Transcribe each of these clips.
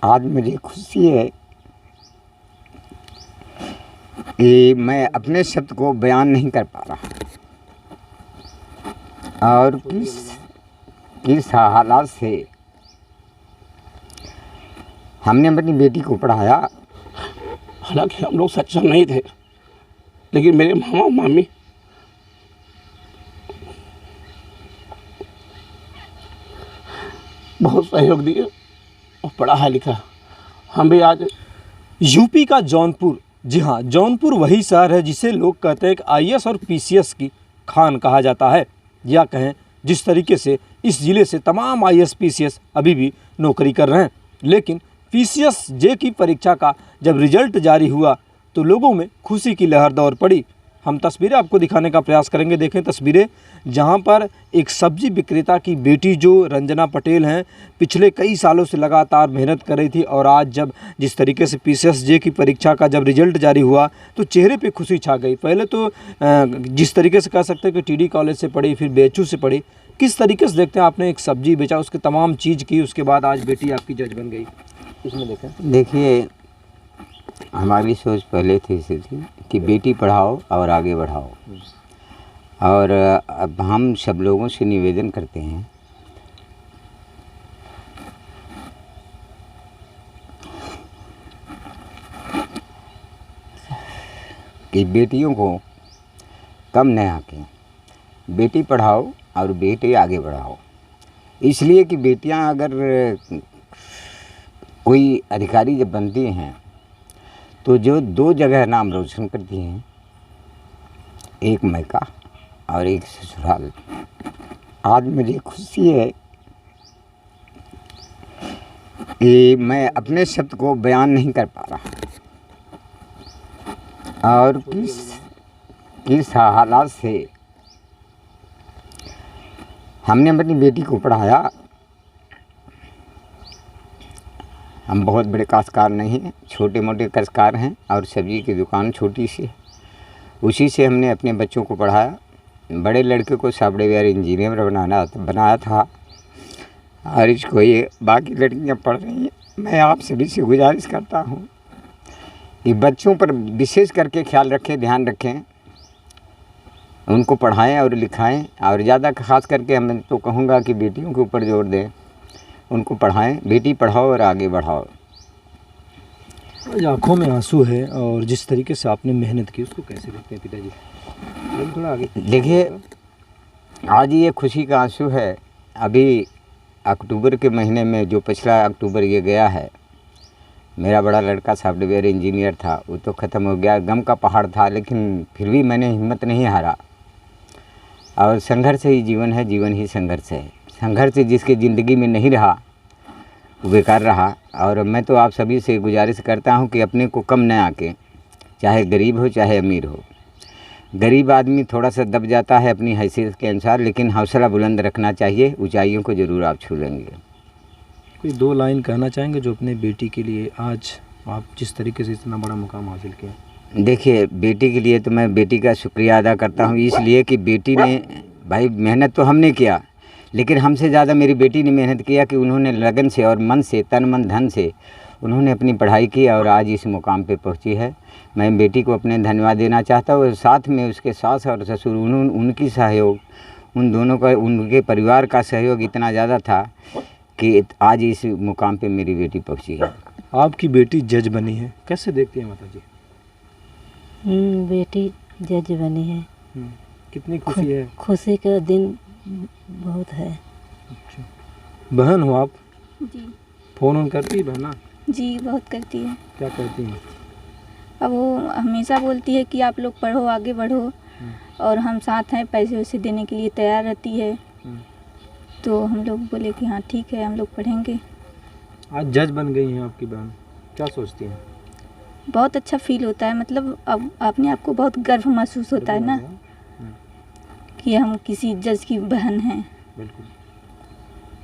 आज मुझे खुशी है कि मैं अपने शब्द को बयान नहीं कर पा रहा और किस हालात से हमने अपनी बेटी को पढ़ाया। हालांकि हम लोग सक्षम नहीं थे, लेकिन मेरे मामा मामी बहुत सहयोग दिए और पढ़ा लिखा। हम भी आज यूपी का जौनपुर, जी हाँ, जौनपुर वही शहर है जिसे लोग कहते हैं कि आईएएस और पीसीएस की खान कहा जाता है, या कहें जिस तरीके से इस ज़िले से तमाम आईएएस पीसीएस अभी भी नौकरी कर रहे हैं। लेकिन पीसीएस जे की परीक्षा का जब रिजल्ट जारी हुआ तो लोगों में खुशी की लहर दौड़ पड़ी। हम तस्वीरें आपको दिखाने का प्रयास करेंगे। देखें तस्वीरें, जहां पर एक सब्जी विक्रेता की बेटी जो रंजना पटेल हैं, पिछले कई सालों से लगातार मेहनत कर रही थी और आज जब जिस तरीके से पीसीएस जे की परीक्षा का जब रिजल्ट जारी हुआ तो चेहरे पे खुशी छा गई। पहले तो जिस तरीके से कह सकते हैं कि टीडी कॉलेज से पढ़ी, फिर बीएचयू से पढ़ी, किस तरीके से देखते हैं आपने एक सब्जी बेचा, उसके तमाम चीज़ की, उसके बाद आज बेटी आपकी जज बन गई, उसमें देखें। देखिए, हमारी सोच पहले थी कि बेटी पढ़ाओ और आगे बढ़ाओ, और अब हम सब लोगों से निवेदन करते हैं कि बेटियों को कम न आके बेटी पढ़ाओ और बेटे आगे बढ़ाओ। इसलिए कि बेटियां अगर कोई अधिकारी जब बनती हैं तो जो दो जगह नाम रोशन करती हैं, एक मायका और एक ससुराल। आज मुझे खुशी है कि मैं अपने शब्द को बयान नहीं कर पा रहा और किस हालात से हमने अपनी बेटी को पढ़ाया। हम बहुत बड़े काश्तकार नहीं हैं, छोटे मोटे काश्तकार हैं और सब्जी की दुकान छोटी सी, उसी से हमने अपने बच्चों को पढ़ाया। बड़े लड़के को सॉफ्टवेयर इंजीनियर बनाया था और इसको ये बाकी लड़कियां पढ़ रही हैं। मैं आप सभी से गुजारिश करता हूं कि बच्चों पर विशेष करके ख्याल रखें, ध्यान रखें, उनको पढ़ाएं और लिखाएं, और ज़्यादा खास करके मैं तो कहूँगा कि बेटियों के ऊपर जोर दें, उनको पढ़ाएं। बेटी पढ़ाओ और आगे बढ़ाओ। आज आँखों में आंसू है और जिस तरीके से आपने मेहनत की उसको कैसे देखते हैं पिताजी? थोड़ा आगे देखिए, आज ये खुशी का आंसू है। अभी अक्टूबर के महीने में, जो पिछला अक्टूबर ये गया है, मेरा बड़ा लड़का सॉफ्टवेयर इंजीनियर था, वो तो ख़त्म हो गया। गम का पहाड़ था, लेकिन फिर भी मैंने हिम्मत नहीं हारा और संघर्ष ही जीवन है, जीवन ही संघर्ष है। संघर्ष जिसकी ज़िंदगी में नहीं रहा वो बेकार रहा। और मैं तो आप सभी से गुजारिश करता हूं कि अपने को कम न आके, चाहे गरीब हो चाहे अमीर हो। गरीब आदमी थोड़ा सा दब जाता है अपनी हैसियत के अनुसार, लेकिन हौसला बुलंद रखना चाहिए, ऊंचाइयों को ज़रूर आप छू लेंगे। कोई दो लाइन कहना चाहेंगे जो अपने बेटी के लिए आज आप जिस तरीके से इतना बड़ा मुकाम हासिल किया? देखिए, बेटी के लिए तो मैं बेटी का शुक्रिया अदा करता हूँ, इसलिए कि बेटी ने, भाई मेहनत तो हमने किया, लेकिन हमसे ज़्यादा मेरी बेटी ने मेहनत किया कि उन्होंने लगन से और मन से, तन मन धन से उन्होंने अपनी पढ़ाई की और आज इस मुकाम पे पहुंची है। मैं बेटी को अपने धन्यवाद देना चाहता हूँ। साथ में उसके सास और ससुर, उनकी सहयोग, उन दोनों का, उनके परिवार का सहयोग इतना ज़्यादा था कि आज इस मुकाम पे मेरी बेटी पहुंची है। आपकी बेटी जज बनी है, कैसे देखती हैं माता जी? बेटी जज बनी है। कितनी खुशी है? खुशी का दिन बहुत है। अच्छा, बहन हो आप? जी। फ़ोन करती है बहना? जी, बहुत करती है। क्या करती हैं? अब वो हमेशा बोलती है कि आप लोग पढ़ो, आगे बढ़ो, और हम साथ हैं, पैसे वैसे देने के लिए तैयार रहती है। तो हम लोग बोले कि हाँ ठीक है, हम लोग पढ़ेंगे। आज जज बन गई हैं आपकी बहन, क्या सोचती हैं? बहुत अच्छा फील होता है, मतलब अब अपने आप को बहुत गर्व महसूस होता है ना कि हम किसी जज की बहन हैं। बिल्कुल।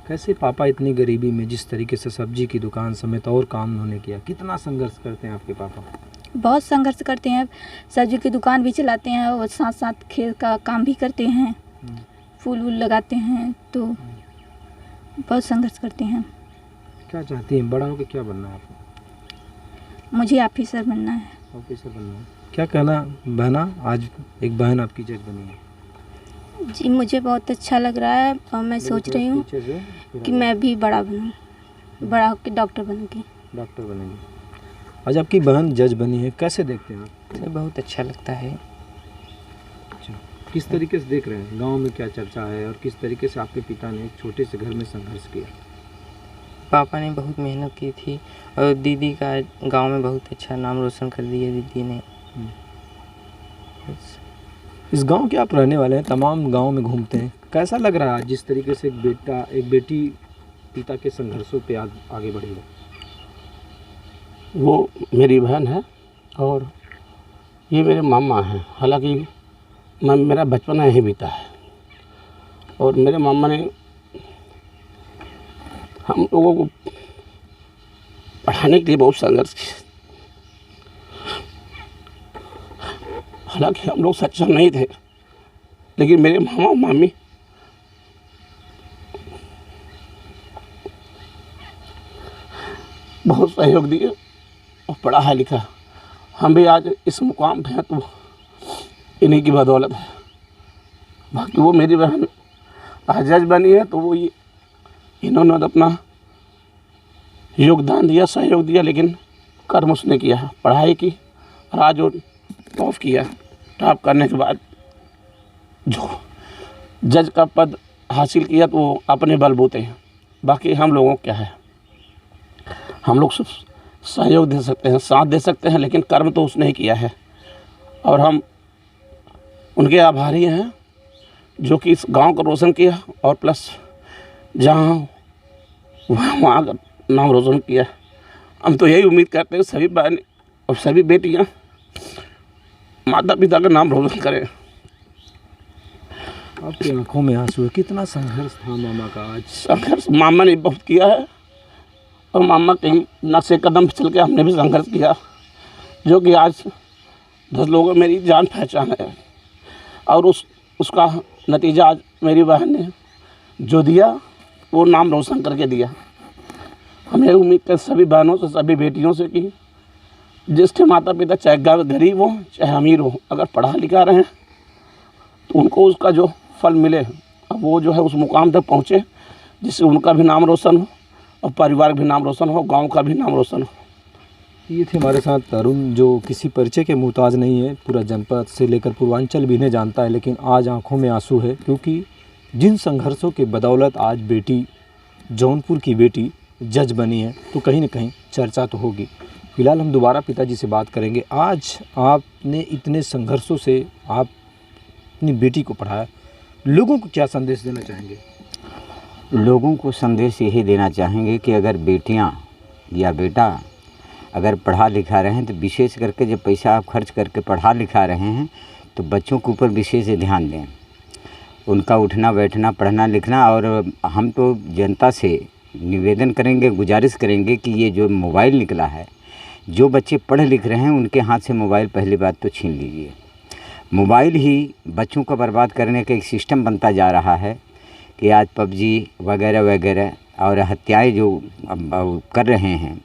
कैसे पापा इतनी गरीबी में जिस तरीके से सब्जी की दुकान समेत और काम उन्होंने किया, कितना संघर्ष करते हैं आपके पापा? बहुत संघर्ष करते हैं, सब्जी की दुकान भी चलाते हैं और साथ साथ खेत का काम भी करते हैं, फूल वूल लगाते हैं, तो बहुत संघर्ष करते हैं। क्या चाहती हैं, बड़ा होकर क्या बनना है आपको? मुझे ऑफिसर बनना है। ऑफिसर बनना है। क्या कहना बहना, आज एक बहन आपकी जज बनी है? जी मुझे बहुत अच्छा लग रहा है और मैं सोच रही हूँ कि मैं भी बड़ा बनूँ, बड़ा होकर डॉक्टर बनूँगी। डॉक्टर बनेंगे। आज आपकी बहन जज बनी है, कैसे देखते हैं आप? मुझे बहुत अच्छा लगता है। अच्छा, किस तरीके से देख रहे हैं? गांव में क्या चर्चा है और किस तरीके से आपके पिता ने एक छोटे से घर में संघर्ष किया? पापा ने बहुत मेहनत की थी और दीदी का गांव में बहुत अच्छा नाम रोशन कर दिया दीदी ने। बस। इस गांव के आप रहने वाले हैं, तमाम गांव में घूमते हैं, कैसा लग रहा है जिस तरीके से एक बेटी पिता के संघर्षों पे आगे बढ़ी है? वो मेरी बहन है और ये मेरे मामा हैं। हालांकि मेरा बचपन यहीं बीता है और मेरे मामा ने हम लोगों को पढ़ाने के लिए बहुत संघर्ष किया। हालांकि हम लोग सक्षम नहीं थे, लेकिन मेरे मामा और मामी बहुत सहयोग दिए और पढ़ा लिखा। हम भी आज इस मुकाम पे हैं तो इन्हीं की बदौलत है। बाकी वो मेरी बहन आज जज बनी है तो वो ये इन्होंने अपना योगदान दिया, सहयोग दिया, लेकिन कर्म उसने किया, पढ़ाई की और आज वो टॉप किया। टॉप करने के बाद जो जज का पद हासिल किया तो वो अपने बलबूते हैं। बाकी हम लोगों को क्या है, हम लोग सिर्फ सहयोग दे सकते हैं, साथ दे सकते हैं, लेकिन कर्म तो उसने ही किया है और हम उनके आभारी हैं जो कि इस गांव को रोशन किया और प्लस जहाँ वहाँ का नाम रोशन किया। हम तो यही उम्मीद करते हैं सभी बहन और सभी बेटियाँ माता पिता का नाम रोशन करें। आपकी आंखों में आंसू है, कितना संघर्ष था मामा का आज? संघर्ष मामा ने बहुत किया है और मामा कहीं नक्शे कदम पे चल के हमने भी संघर्ष किया, जो कि आज 10 लोगों में मेरी जान पहचान है और उसका नतीजा आज मेरी बहन ने जो दिया वो नाम रोशन करके दिया। हमें उम्मीद कर सभी बहनों से, सभी बेटियों से कि जिसके माता पिता चाहे गरीब हो चाहे अमीर हो, अगर पढ़ा लिखा रहे तो उनको उसका जो फल मिले, अब वो जो है उस मुकाम तक पहुँचे जिससे उनका भी नाम रोशन हो और परिवार का भी नाम रोशन हो, गांव का भी नाम रोशन हो। ये थे हमारे साथ तरुण जो किसी परिचय के मुहताज नहीं है, पूरा जनपद से लेकर पूर्वांचल भी इन्हें जानता है, लेकिन आज आंखों में आंसू है क्योंकि जिन संघर्षों के बदौलत आज बेटी, जौनपुर की बेटी जज बनी है तो कहीं ना कहीं चर्चा तो होगी। फिलहाल हम दोबारा पिताजी से बात करेंगे। आज आपने इतने संघर्षों से आप अपनी बेटी को पढ़ाया, लोगों को क्या संदेश देना चाहेंगे? लोगों को संदेश यही देना चाहेंगे कि अगर बेटियां या बेटा अगर पढ़ा लिखा रहे हैं तो विशेष करके जब पैसा आप खर्च करके पढ़ा लिखा रहे हैं तो बच्चों के ऊपर विशेष ध्यान दें, उनका उठना बैठना पढ़ना लिखना। और हम तो जनता से निवेदन करेंगे, गुजारिश करेंगे कि ये जो मोबाइल निकला है, जो बच्चे पढ़ लिख रहे हैं उनके हाथ से मोबाइल पहली बात तो छीन लीजिए। मोबाइल ही बच्चों को बर्बाद करने का एक सिस्टम बनता जा रहा है कि आज पबजी वगैरह वगैरह और हत्याएं जो कर रहे हैं,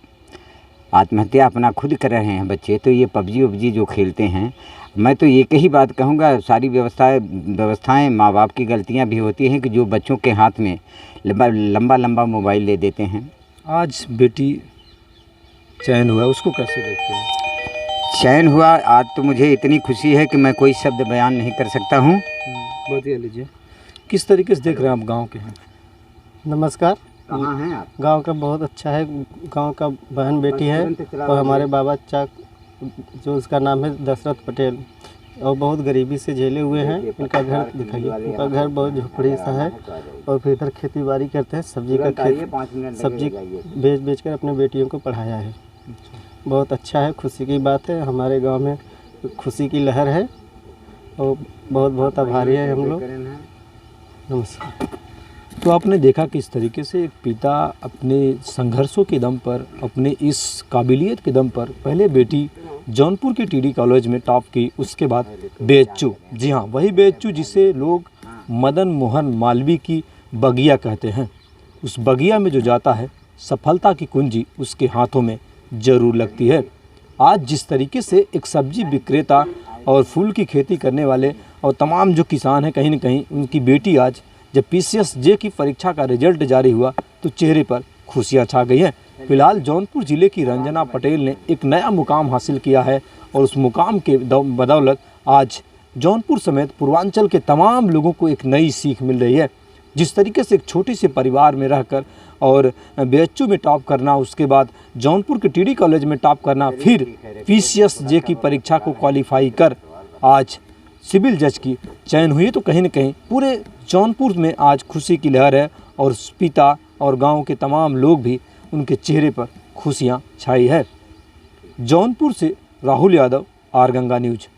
आत्महत्या अपना खुद कर रहे हैं बच्चे, तो ये पबजी वबजी जो खेलते हैं, मैं तो एक ही बात कहूँगा, सारी व्यवस्थाएं माँ बाप की गलतियां भी होती हैं कि जो बच्चों के हाथ में लंबा मोबाइल दे देते हैं। आज बेटी चयन हुआ, उसको कैसे देखते हैं? चयन हुआ आज तो मुझे इतनी खुशी है कि मैं कोई शब्द बयान नहीं कर सकता हूँ। बता लीजिए किस तरीके से देख रहे हैं आप गांव के हैं? नमस्कार। कहाँ हैं आप? गांव का बहुत अच्छा है, गांव का बहन बेटी है और हमारे बाबा चाक जो उसका नाम है दशरथ पटेल, और बहुत गरीबी से झेले हुए हैं। इनका घर दिखाइए, उनका घर बहुत झोपड़ी सा है और फिर इधर खेती बाड़ी करते हैं, सब्जी का खेत, सब्जी बेच कर अपने बेटियों को पढ़ाया है। बहुत अच्छा है, खुशी की बात है। हमारे गांव में खुशी की लहर है और बहुत आभारी है हम लोग। नमस्कार। तो आपने देखा किस तरीके से एक पिता अपने संघर्षों के दम पर, अपने इस काबिलियत के दम पर पहले बेटी जौनपुर के टीडी कॉलेज में टॉप की, उसके बाद बेच्चू, जी हाँ वही बेच्चू जिसे लोग मदन मोहन मालवीय की बगिया कहते हैं, उस बगिया में जो जाता है सफलता की कुंजी उसके हाथों में जरूर लगती है। आज जिस तरीके से एक सब्जी विक्रेता और फूल की खेती करने वाले और तमाम जो किसान हैं, कहीं न कहीं उनकी बेटी आज जब PCS जे की परीक्षा का रिजल्ट जारी हुआ तो चेहरे पर खुशियां छा गई हैं। फिलहाल जौनपुर ज़िले की रंजना पटेल ने एक नया मुकाम हासिल किया है और उस मुकाम के बदौलत आज जौनपुर समेत पूर्वांचल के तमाम लोगों को एक नई सीख मिल रही है। जिस तरीके से एक छोटे से परिवार में रहकर और BHU में टॉप करना, उसके बाद जौनपुर के TD कॉलेज में टॉप करना, फिर PCS जे की परीक्षा को क्वालिफाई कर आज सिविल जज की चयन हुई, तो कहीं न कहीं पूरे जौनपुर में आज खुशी की लहर है और पिता और गांव के तमाम लोग भी उनके चेहरे पर खुशियां छाई है। जौनपुर से राहुल यादव, आर गंगा न्यूज।